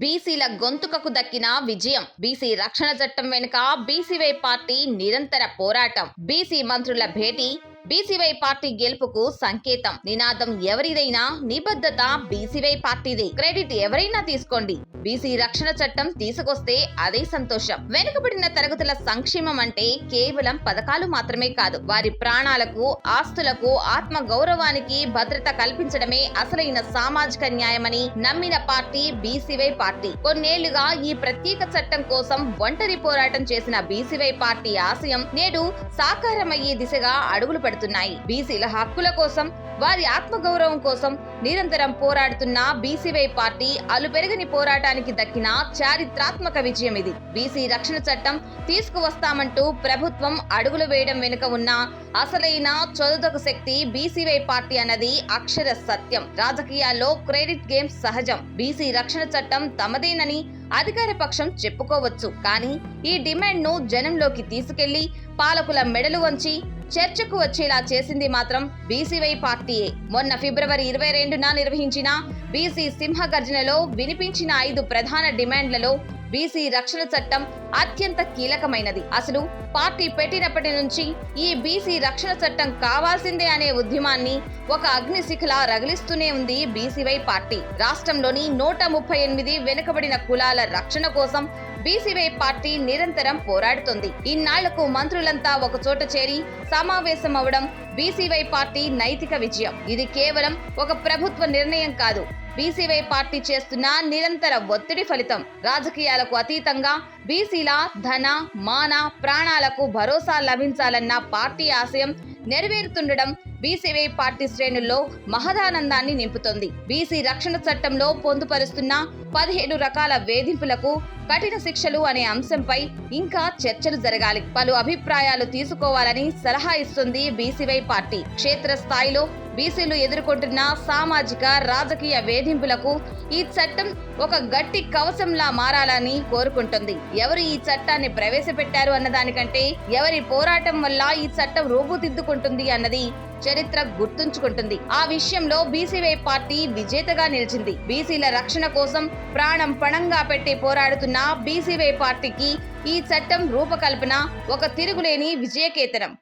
బీసీల గొంతుకకు దక్కిన విజయం. బీసీ రక్షణ చట్టం వెనుక బీసీవై పార్టీ నిరంతర పోరాటం. బీసీ మంత్రుల భేటీ బీసీవై పార్టీ గెలుపుకు సంకేతం. నినాదం ఎవరిదైనా నిబద్ధత బీసీవై పార్టీదే. క్రెడిట్ ఎవరైనా తీసుకోండి, బీసీ రక్షణ చట్టం తీసుకొస్తే అదే సంతోషం. వెనుకబడిన తరగతుల సంక్షేమం అంటే కేవలం పథకాలు మాత్రమే కాదు, వారి ప్రాణాలకు, ఆస్తులకు, ఆత్మ గౌరవానికి భద్రత కల్పించడమే అసలైన సామాజిక న్యాయమని నమ్మిన పార్టీ బీసీవై పార్టీ. కొన్నేళ్లుగా ఈ ప్రత్యేక చట్టం కోసం ఒంటరి పోరాటం చేసిన బీసీవై పార్టీ ఆశయం నేడు సాకారమయ్యే దిశగా అడుగులు పెడుతున్నాయి. బీసీల హక్కుల కోసం, వారి ఆత్మగౌరవం కోసం నిరంతరం పోరాడుతున్న బీసీవై పార్టీ అలుపెరగని పోరాటానికి దక్కిన చారిత్రాత్మక విజయం ఇది. బీసీ రక్షణ చట్టం తీసుకువస్తామంటూ ప్రభుత్వం అడుగులు వేయడం వెనుక ఉన్న అసలైన చదువుతకు శక్తి బీసీవై పార్టీ అన్నది అక్షర సత్యం. రాజకీయాల్లో క్రెడిట్ గేమ్స్ సహజం. బీసీ రక్షణ చట్టం తమదేనని అధికార పక్షం చెప్పుకోవచ్చు, కానీ ఈ డిమాండ్ ను జనంలోకి తీసుకెళ్లి పాలకుల మెడలు వంచి చర్చకు వచ్చేలా చేసింది మాత్రం బీసీవై పార్టీయే. మొన్న ఫిబ్రవరి 22న నిర్వహించిన బీసీ సింహ గర్జనలో వినిపించిన 5 ప్రధాన డిమాండ్లలో బీసీ రక్షణ చట్టం అత్యంత కీలకమైనది. అసలు పార్టీ పెట్టినప్పటి నుంచి ఈ బీసీ రక్షణ చట్టం కావాల్సిందే అనే ఉద్యమాన్ని ఒక అగ్నిశిఖలా రగిలిస్తూనే ఉంది బీసీవై పార్టీ. రాష్ట్రంలోని 138 వెనుకబడిన కులాల రక్షణ కోసం బీసీవై పార్టీ నిరంతరం పోరాడుతుంది. ఇన్నాళ్లకు మంత్రులంతా ఒక చోట చేరి సమావేశం అవడం బీసీవై పార్టీ నైతిక విజయం. ఇది కేవలం ఒక ప్రభుత్వ నిర్ణయం కాదు, బీసీవై పార్టీ చేస్తున్న నిరంతర ఒత్తిడి ఫలితం. రాజకీయాలకు అతీతంగా బీసీల ధన, మాన, ప్రాణాలకు భరోసా లభించాలన్న పార్టీ ఆశయం నెరవేరుతుండడం బీసీవై పార్టీ శ్రేణుల్లో మహదానందాన్ని నింపుతోంది. బీసీ రక్షణ చట్టంలో పొందుపరుస్తున్న 17 రకాల వేధింపులకు కఠిన శిక్షలు అనే అంశంపై ఇంకా చర్చలు జరగాలి. పలు అభిప్రాయాలు తీసుకోవాలని సలహా ఇస్తుంది బీసీవై పార్టీ. క్షేత్రస్థాయిలో బీసీలు ఎదుర్కొంటున్న సామాజిక, రాజకీయ వేధింపులకు ఈ చట్టం ఒక గట్టి కవచంలా మారాలని కోరుకుంటుంది. ఎవరు ఈ చట్టాన్ని ప్రవేశపెట్టారు అన్నదానికంటే ఎవరి పోరాటం వల్ల ఈ చట్టం రూపుదిద్దుకుంటుంది అన్నది చరిత్ర గుర్తుంచుకుంటుంది. ఆ విషయంలో బీసీవై పార్టీ విజేతగా నిలిచింది. బీసీల రక్షణ కోసం ప్రాణం పణంగా పెట్టి పోరాడుతున్న బీసీవై పార్టీకి ఈ చట్టం రూపకల్పన ఒక తిరుగులేని విజయకేతనం.